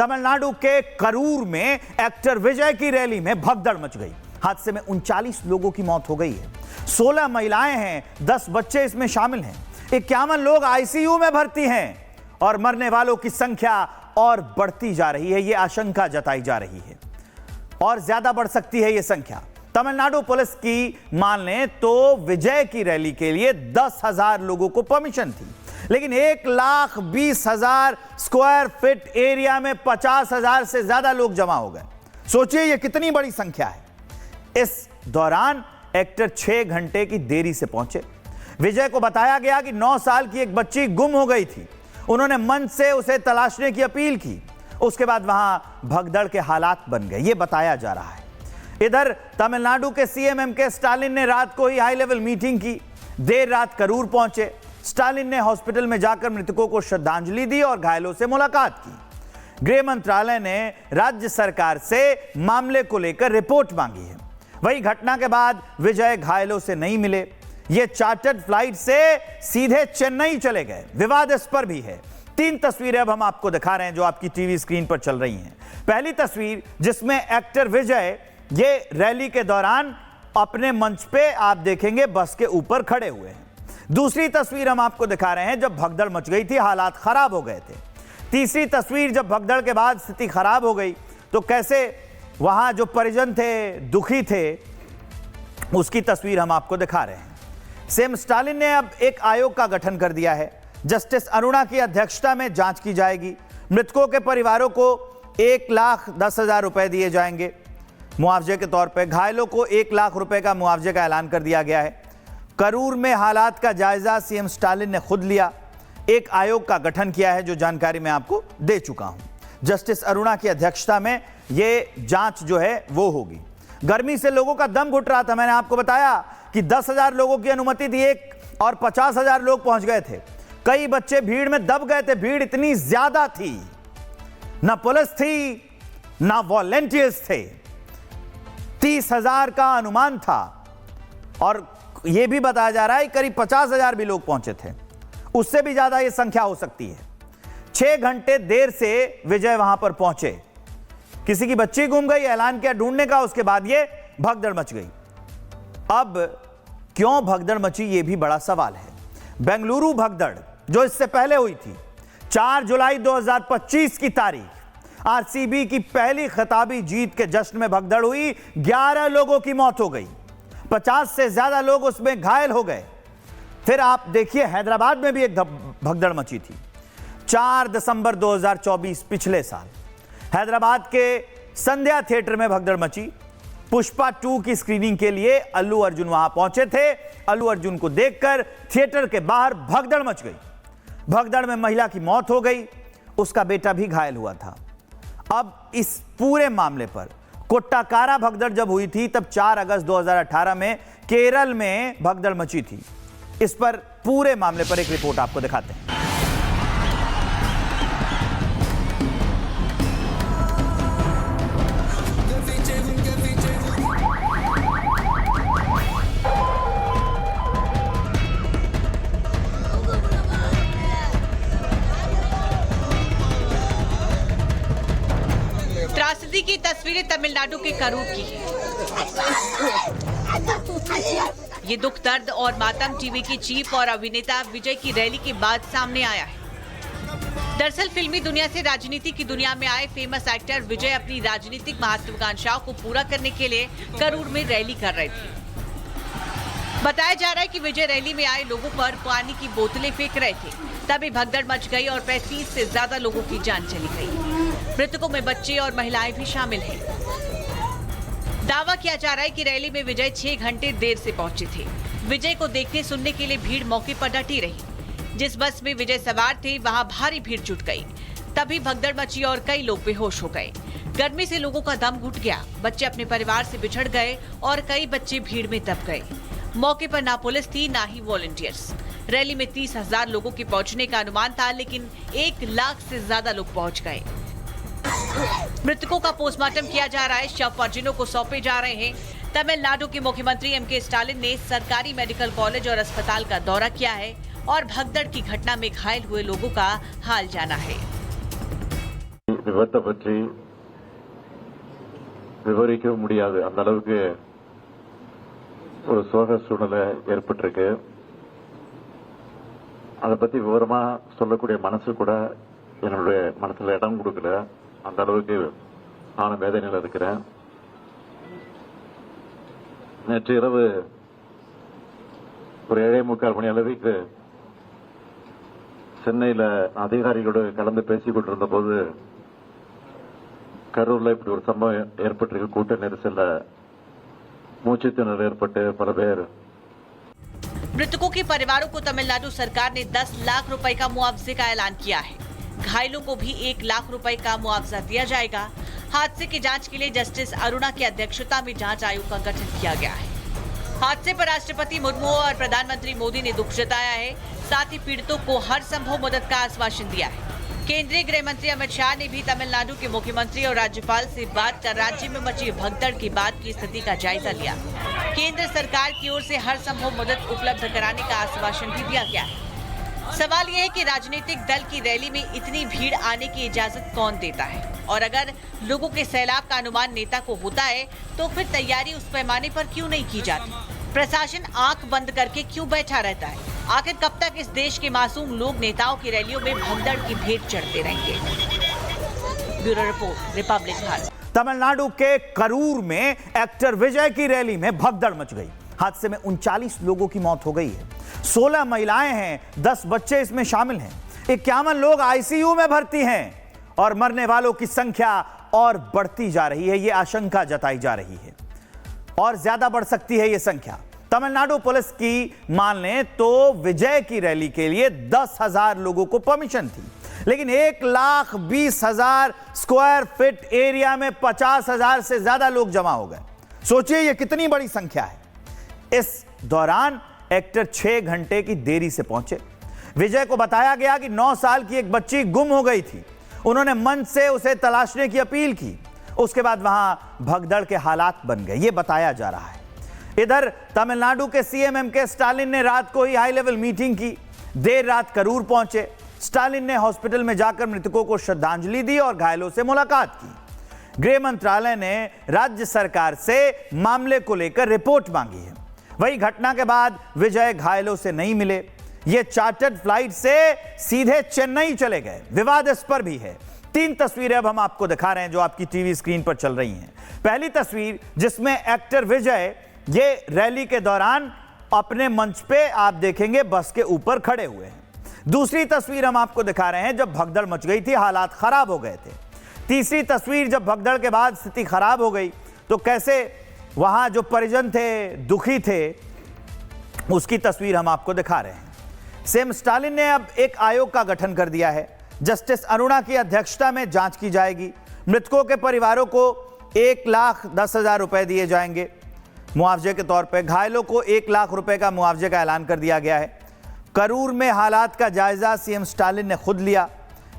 तमिलनाडु के करूर में एक्टर विजय की रैली में भगदड़ मच गई। हादसे में 39 लोगों की मौत हो गई है। 16 महिलाएं हैं, 10 बच्चे इसमें शामिल हैं। 51 लोग आईसीयू में भर्ती हैं और मरने वालों की संख्या और बढ़ती जा रही है। यह आशंका जताई जा रही है और ज्यादा बढ़ सकती है यह संख्या। तमिलनाडु पुलिस की मान लें तो विजय की रैली के लिए 10,000 लोगों को परमिशन थी, लेकिन 1,20,000 स्क्वायर फीट एरिया में 50,000 से ज्यादा लोग जमा हो गए। सोचिए यह कितनी बड़ी संख्या है। इस दौरान एक्टर 6 घंटे की देरी से पहुंचे। विजय को बताया गया कि 9 साल की एक बच्ची गुम हो गई थी। उन्होंने मंच से उसे तलाशने की अपील की। उसके बाद वहां भगदड़ के हालात बन गए, यह बताया जा रहा है। इधर तमिलनाडु के सीएम एमके स्टालिन ने रात को ही हाई लेवल मीटिंग की। देर रात करूर पहुंचे। स्टालिन ने हॉस्पिटल में जाकर मृतकों को श्रद्धांजलि दी और घायलों से मुलाकात की। गृह मंत्रालय ने राज्य सरकार से मामले को लेकर रिपोर्ट मांगी है। वही घटना के बाद विजय घायलों से नहीं मिले। ये चार्टर्ड फ्लाइट से सीधे चेन्नई चले गए। विवाद इस पर भी है। 3 तस्वीरें अब हम आपको दिखा रहे हैं जो आपकी टीवी स्क्रीन पर चल रही हैं। पहली तस्वीर जिसमें एक्टर विजय ये रैली के दौरान अपने मंच पे आप देखेंगे बस के ऊपर खड़े हुए हैं। दूसरी तस्वीर हम आपको दिखा रहे हैं जब भगदड़ मच गई थी, हालात खराब हो गए थे। तीसरी तस्वीर जब भगदड़ के बाद स्थिति खराब हो गई तो कैसे वहां जो परिजन थे, दुखी थे, उसकी तस्वीर हम आपको दिखा रहे हैं। सीएम स्टालिन ने अब एक आयोग का गठन कर दिया है। जस्टिस अरुणा की अध्यक्षता में जांच की जाएगी। मृतकों के परिवारों को 1,10,000 रुपए दिए जाएंगे मुआवजे के तौर पर। घायलों को 1 लाख रुपए का मुआवजे का ऐलान कर दिया गया है। करूर में हालात का जायजा सीएम स्टालिन ने खुद लिया। एक आयोग का गठन किया है जो जानकारी मैं आपको दे चुका हूं। जस्टिस अरुणा की अध्यक्षता में यह जांच जो है वो होगी। गर्मी से लोगों का दम घुट रहा था। मैंने आपको बताया कि 10,000 लोगों की अनुमति थी और 50,000 लोग पहुंच गए थे। कई बच्चे भीड़ में दब गए थे। भीड़ इतनी ज्यादा थी, ना पुलिस थी ना वॉलंटियर्स थे। 30,000 का अनुमान था और यह भी बताया जा रहा है करीब 50,000 भी लोग पहुंचे थे। उससे भी ज्यादा यह संख्या हो सकती है। 6 घंटे देर से विजय वहां पर पहुंचे। किसी की बच्ची गुम गई, ऐलान किया ढूंढने का, उसके बाद यह भगदड़ मच गई। अब क्यों भगदड़ मची यह भी बड़ा सवाल है। बेंगलुरु भगदड़ जो इससे पहले हुई थी 4 जुलाई 2025 की तारीख, आरसीबी की पहली खिताबी जीत के जश्न में भगदड़ हुई। 11 लोगों की मौत हो गई, 50 से ज्यादा लोग उसमें घायल हो गए। फिर आप देखिए हैदराबाद में भी एक भगदड़ मची थी 4 दिसंबर 2024 पिछले साल। हैदराबाद के संध्या थिएटर में भगदड़ मची। पुष्पा 2 की स्क्रीनिंग के लिए अल्लू अर्जुन वहां पहुंचे थे। अल्लू अर्जुन को देखकर थिएटर के बाहर भगदड़ मच गई। भगदड़ में महिला की मौत हो गई, उसका बेटा भी घायल हुआ था। अब इस पूरे मामले पर कोट्टाकारा भगदड़ जब हुई थी तब 4 अगस्त 2018 में केरल में भगदड़ मची थी। इस पर पूरे मामले पर एक रिपोर्ट आपको दिखाते हैं। त्रासदी की तस्वीरें तमिलनाडु के करूर की है। ये दुख, दर्द और मातम टीवी की चीफ और अभिनेता विजय की रैली के बाद सामने आया है। दरअसल फिल्मी दुनिया से राजनीति की दुनिया में आए फेमस एक्टर विजय अपनी राजनीतिक महत्वाकांक्षाओं को पूरा करने के लिए करूर में रैली कर रहे थे। बताया जा रहा है कि विजय रैली में आए लोगों पर पानी की बोतलें फेंक रहे थे, तभी भगदड़ मच गई और 35 से ज्यादा लोगों की जान चली गई। मृतकों में बच्चे और महिलाएं भी शामिल हैं। दावा किया जा रहा है कि रैली में विजय 6 घंटे देर से पहुंचे थे। विजय को देखने सुनने के लिए भीड़ मौके पर डटी रही। जिस बस में विजय सवार थे वहां भारी भीड़ जुट गई। तभी भगदड़ मची और कई लोग बेहोश हो गए। गर्मी से लोगों का दम घुट गया। बच्चे अपने परिवार से बिछड़ गए और कई बच्चे भीड़ में दब गए। मौके पर ना पुलिस थी ना ही वॉलंटियर्स। रैली में 30,000 लोगों के पहुंचने का अनुमान था, लेकिन 1 लाख से ज्यादा लोग पहुंच गए। मृतकों का पोस्टमार्टम किया जा रहा है, शव परिजनों को सौंपे जा रहे हैं। तमिलनाडु के मुख्यमंत्री एमके स्टालिन ने सरकारी मेडिकल कॉलेज और अस्पताल का दौरा किया है और भगदड़ की घटना में घायल हुए लोगों का हाल जाना है। விபத்தை பற்றி விவரிக்க முடியாது. அந்த அளவுக்கு ஒரு சோக சூழ்நிலை ஏற்பட்டிருக்கு. அதை பத்தி விவரமா சொல்லக்கூடிய மனசு கூட என்னுடைய மனசுல இடம் கொடுக்கல. அந்த அளவுக்கு நானும் வேதனையில் இருக்கிறேன். நேற்று இரவு ஒரு 7:45 மணி அளவுக்கு சென்னையில அதிகாரிகளோடு கலந்து பேசிக் கொண்டிருந்த போது கரூர்ல இப்படி ஒரு சம்பவம் ஏற்பட்டிருக்கு. கூட்ட நெரிசல்ல மூச்சுத்திணறல் ஏற்பட்டு பல பேர். मृतकों के परिवारों को तमिलनाडु सरकार ने 10 लाख रुपए का मुआवजे का ऐलान किया है। घायलों को भी 1 लाख रुपए का मुआवजा दिया जाएगा। हादसे की जांच के लिए जस्टिस अरुणा की अध्यक्षता में जांच आयोग का गठन किया गया है। हादसे पर राष्ट्रपति मुर्मू और प्रधानमंत्री मोदी ने दुख जताया है। साथ ही पीड़ितों को हर संभव मदद का आश्वासन दिया है। केंद्रीय गृह मंत्री अमित शाह ने भी तमिलनाडु के मुख्यमंत्री और राज्यपाल से बात कर राज्य में मची भगदड़ के बाद की स्थिति का जायजा लिया। केंद्र सरकार की ओर से हर संभव मदद उपलब्ध कराने का आश्वासन भी दिया गया है। सवाल यह है कि राजनीतिक दल की रैली में इतनी भीड़ आने की इजाजत कौन देता है, और अगर लोगों के सैलाब का अनुमान नेता को होता है तो फिर तैयारी उस पैमाने पर क्यों नहीं की जाती? प्रशासन आंख बंद करके क्यों बैठा रहता है? आखिर कब तक इस देश के मासूम लोग नेताओं की रैलियों में भगदड़ की भेंट चढ़ते रहेंगे? Bureau report, Republic Bharat. Tamil Nadu के करूर में एक्टर विजय की रैली में भगदड़ मच गई। हादसे में 39 लोगों की मौत हो गई है। 16 महिलाएं हैं, 10 बच्चे इसमें शामिल हैं। 51 लोग आईसीयू में भर्ती हैं और मरने वालों की संख्या और बढ़ती जा रही है। यह आशंका जताई जा रही है और ज्यादा बढ़ सकती है यह संख्या। तमिलनाडु पुलिस की माने तो विजय की रैली के लिए 10,000 लोगों को परमिशन थी, लेकिन 1,20,000 स्क्वायर फीट एरिया में 50,000 से ज्यादा लोग जमा हो गए। सोचिए यह कितनी बड़ी संख्या है। इस दौरान एक्टर 6 घंटे की देरी से पहुंचे। विजय को बताया गया कि 9 साल की एक बच्ची गुम हो गई थी। उन्होंने मंच से उसे तलाशने की अपील की। उसके बाद वहां भगदड़ के हालात बन गए, यह बताया जा रहा है। इधर तमिलनाडु के सीएम एमके स्टालिन ने रात को ही हाई लेवल मीटिंग की। देर रात करूर पहुंचे। स्टालिन ने हॉस्पिटल में जाकर मृतकों को श्रद्धांजलि दी और घायलों से मुलाकात की। गृह मंत्रालय ने राज्य सरकार से मामले को लेकर रिपोर्ट मांगी है। वही घटना के बाद विजय घायलों से नहीं मिले। ये चार्टर्ड फ्लाइट से सीधे चेन्नई चले गए। विवाद इस पर भी है। 3 तस्वीरें अब हम आपको दिखा रहे हैं जो आपकी टीवी स्क्रीन पर चल रही हैं। पहली तस्वीर जिसमें एक्टर विजय ये रैली के दौरान अपने मंच पे आप देखेंगे बस के ऊपर खड़े हुए हैं। दूसरी तस्वीर हम आपको दिखा रहे हैं जब भगदड़ मच गई थी, हालात खराब हो गए थे। तीसरी तस्वीर जब भगदड़ के बाद स्थिति खराब हो गई तो कैसे वहां जो परिजन थे, दुखी थे, उसकी तस्वीर हम आपको दिखा रहे हैं। सीएम स्टालिन ने अब एक आयोग का गठन कर दिया है। जस्टिस अरुणा की अध्यक्षता में जांच की जाएगी। मृतकों के परिवारों को 1,10,000 रुपए दिए जाएंगे मुआवजे के तौर पे। घायलों को 1 लाख रुपए का मुआवजे का ऐलान कर दिया गया है। करूर में हालात का जायजा सीएम स्टालिन ने खुद लिया।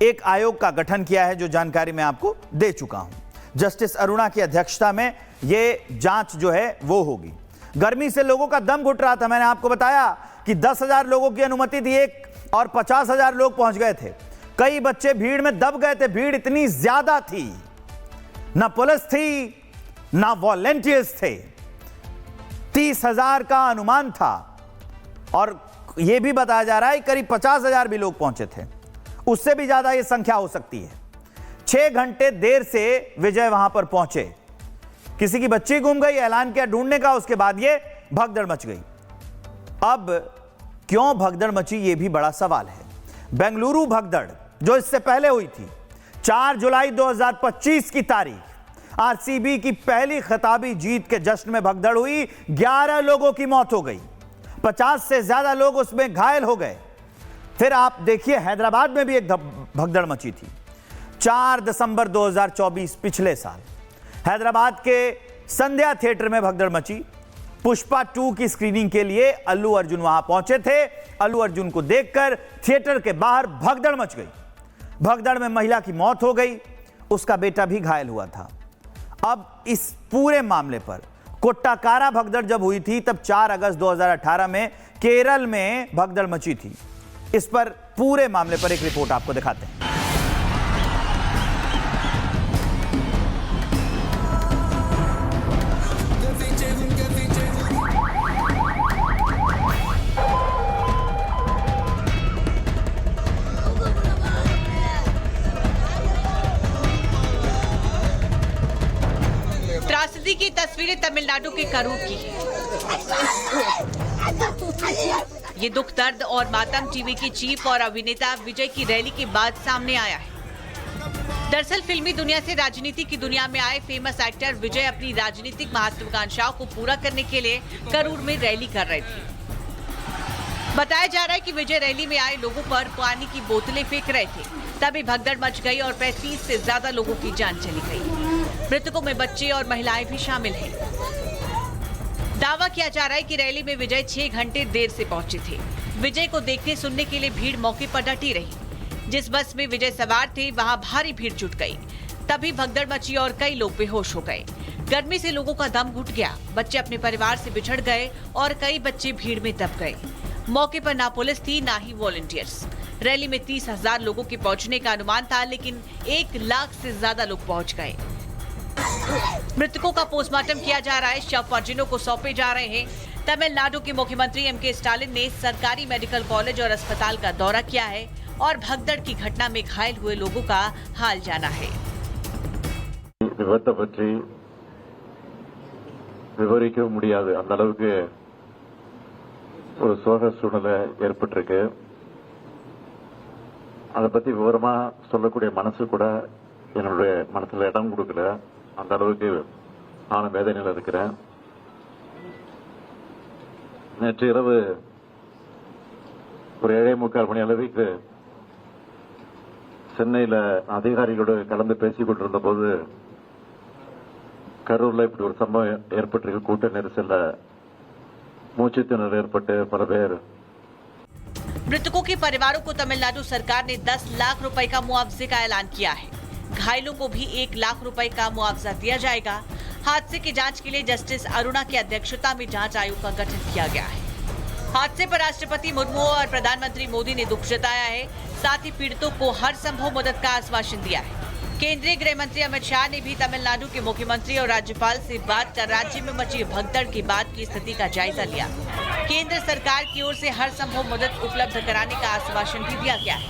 एक आयोग का गठन किया है जो जानकारी मैं आपको दे चुका हूं। जस्टिस अरुणा की अध्यक्षता में ये जांच जो है वो होगी। गर्मी से लोगों का दम घुट रहा था। मैंने आपको बताया कि 10,000 लोगों की अनुमति थी एक और 50,000 लोग पहुंच गए थे। कई बच्चे भीड़ में दब गए थे। भीड़ इतनी ज्यादा थी, ना पुलिस थी ना वॉलंटियर्स थे। 30,000 का अनुमान था और यह भी बताया जा रहा है करीब 50,000 भी लोग पहुंचे थे। उससे भी ज्यादा यह संख्या हो सकती है। 6 घंटे देर से विजय वहां पर पहुंचे। किसी की बच्ची गुम गई, ऐलान किया ढूंढने का, उसके बाद यह भगदड़ मच गई। अब क्यों भगदड़ मची यह भी बड़ा सवाल है। बेंगलुरु भगदड़ जो इससे पहले हुई थी 4 जुलाई 2025 की तारीख, आरसीबी की पहली खिताबी जीत के जश्न में भगदड़ हुई। 11 लोगों की मौत हो गई, 50 से ज्यादा लोग उसमें घायल हो गए। फिर आप देखिए हैदराबाद में भी एक भगदड़ मची थी 4 दिसंबर 2024 पिछले साल। हैदराबाद के संध्या थिएटर में भगदड़ मची। पुष्पा 2 की स्क्रीनिंग के लिए अल्लू अर्जुन वहां पहुंचे थे। अल्लू अर्जुन को देखकर थिएटर के बाहर भगदड़ मच गई। भगदड़ में महिला की मौत हो गई, उसका बेटा भी घायल हुआ था। अब इस पूरे मामले पर कोट्टाकारा भगदड़ जब हुई थी तब 4 अगस्त 2018 में केरल में भगदड़ मची थी। इस पर पूरे मामले पर एक रिपोर्ट आपको दिखाते हैं। दूसरी की तस्वीरें तमिलनाडु के करूर की है। ये दुख, दर्द और मातम टीवी की चीफ और अभिनेता विजय की रैली के बाद सामने आया है। दरअसल फिल्मी दुनिया से राजनीति की दुनिया में आए फेमस एक्टर विजय अपनी राजनीतिक महत्वाकांक्षाओं को पूरा करने के लिए करूर में रैली कर रहे थे। बताया जा रहा है कि विजय रैली में आए लोगों पर पानी की बोतलें फेंक रहे थे, तभी भगदड़ मच गई और 35 से ज्यादा लोगों की जान चली गई। मृतकों में बच्चे और महिलाएं भी शामिल हैं। दावा किया जा रहा है कि रैली में विजय 6 घंटे देर से पहुंचे थे। विजय को देखने सुनने के लिए भीड़ मौके पर डटी रही। जिस बस में विजय सवार थे वहां भारी भीड़ जुट गई। तभी भगदड़ मची और कई लोग बेहोश हो गए। गर्मी से लोगों का दम घुट गया। बच्चे अपने परिवार से बिछड़ गए और कई बच्चे भीड़ में दब गए। मौके पर ना पुलिस थी ना ही वॉलंटियर्स। रैली में 30,000 लोगों के पहुंचने का अनुमान था, लेकिन 1 लाख से ज्यादा लोग पहुंच गए। मृतकों का पोस्टमार्टम किया जा रहा है, शव परिजनों को सौंपे जा रहे हैं। तमिलनाडु के मुख्यमंत्री एम.के. स्टालिन ने सरकारी मेडिकल कॉलेज और अस्पताल का दौरा किया है और भगदड़ की घटना में घायल हुए लोगों का हाल जाना है। விபத்தை பற்றி விவரிக்க முடியாது, அந்த அளவுக்கு ஒரு சோக சூழ்நிலை ஏற்பட்டிருக்கு. அதை பத்தி விவரமா சொல்லக்கூடிய மனசு கூட என்னுடைய மனசுல இடம் கொடுக்கல. அந்த அளவுக்கு நானும் வேதனையில் இருக்கிறேன். நேற்று இரவு ஒரு 7:45 மணி அளவுக்கு சென்னையில அதிகாரிகளோடு கலந்து பேசிக் கொண்டிருந்த போது கரூர்ல இப்படி ஒரு சம்பவம் ஏற்பட்டிருக்கு. கூட்ட நெரிசல்ல மூச்சு திணறல் ஏற்பட்டு பல பேர். मृतकों के परिवारों को तमिलनाडु सरकार ने 10 लाख रुपए का मुआवजे का ऐलान किया है। घायलों को भी 1 लाख रुपए का मुआवजा दिया जाएगा। हादसे की जांच के लिए जस्टिस अरुणा की अध्यक्षता में जांच आयोग का गठन किया गया है। हादसे पर राष्ट्रपति मुर्मू और प्रधानमंत्री मोदी ने दुख जताया है। साथ ही पीड़ितों को हर संभव मदद का आश्वासन दिया है। केंद्रीय गृह मंत्री अमित शाह ने भी तमिलनाडु के मुख्यमंत्री और राज्यपाल से बात कर राज्य में मची भगदड़ के बाद की स्थिति का जायजा लिया। केंद्र सरकार की ओर से हर संभव मदद उपलब्ध कराने का आश्वासन भी दिया गया है।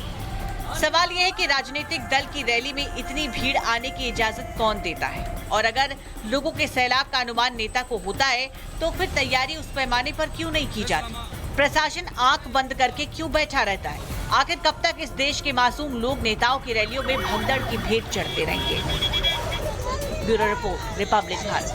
सवाल यह है कि राजनीतिक दल की रैली में इतनी भीड़ आने की इजाजत कौन देता है, और अगर लोगों के सैलाब का अनुमान नेता को होता है तो फिर तैयारी उस पैमाने पर क्यों नहीं की जाती? प्रशासन आंख बंद करके क्यों बैठा रहता है? आखिर कब तक इस देश के मासूम लोग नेताओं की रैलियों में भगदड़ की भेंट चढ़ते रहेंगे? Bureau report, Republic Bharat.